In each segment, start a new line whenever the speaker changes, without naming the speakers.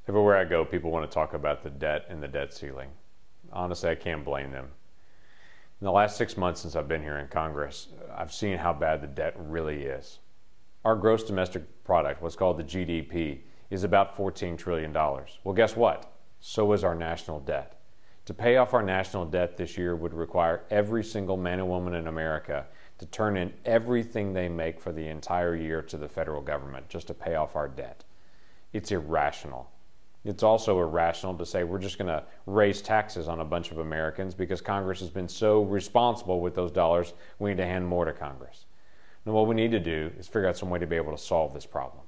Everywhere I go, people want to talk about the debt and the debt ceiling. Honestly, I can't blame them. In the last 6 months since I've been here in Congress, I've seen how bad the debt really is. Our gross domestic product, what's called the GDP, is about $14 trillion. Well, guess what? So is our national debt. To pay off our national debt this year would require every single man and woman in America to turn in everything they make for the entire year to the federal government just to pay off our debt. It's irrational. It's also irrational to say we're just going to raise taxes on a bunch of Americans because Congress has been so responsible with those dollars, we need to hand more to Congress. Now, what we need to do is figure out some way to be able to solve this problem.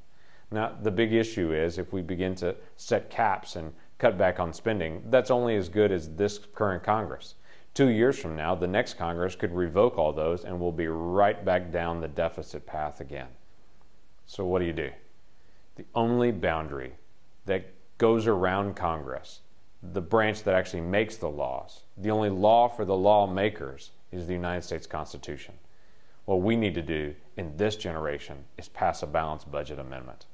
Now, the big issue is if we begin to set caps and cut back on spending, that's only as good as this current Congress. 2 years from now, the next Congress could revoke all those and we'll be right back down the deficit path again. So what do? The only boundary that goes around Congress, the branch that actually makes the laws, the only law for the lawmakers is the United States Constitution. What we need to do in this generation is pass a balanced budget amendment.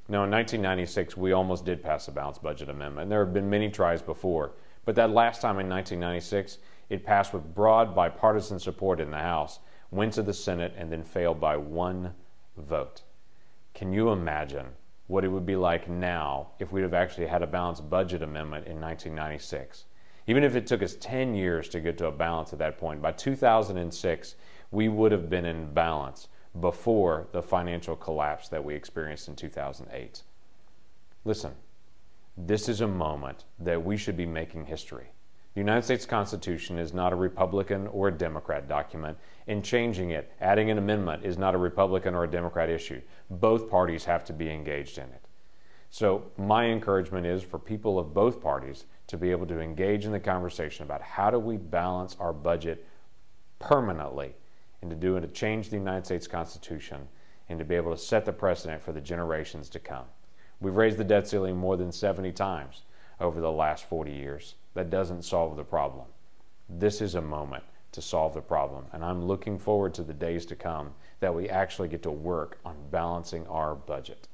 Now, in 1996, we almost did pass a balanced budget amendment, and there have been many tries before, but that last time in 1996, it passed with broad bipartisan support in the House, went to the Senate, and then failed by one vote. Can you imagine what it would be like now if we'd have actually had a balanced budget amendment in 1996? Even if it took us 10 years to get to a balance at that point, by 2006, we would have been in balance before the financial collapse that we experienced in 2008. Listen, this is a moment that we should be making history. The United States Constitution is not a Republican or a Democrat document, and changing it, adding an amendment, is not a Republican or a Democrat issue. Both parties have to be engaged in it. So my encouragement is for people of both parties to be able to engage in the conversation about how do we balance our budget permanently, and to change the United States Constitution and to be able to set the precedent for the generations to come. We've raised the debt ceiling more than 70 times over the last 40 years. That doesn't solve the problem. This is a moment to solve the problem, and I'm looking forward to the days to come that we actually get to work on balancing our budget.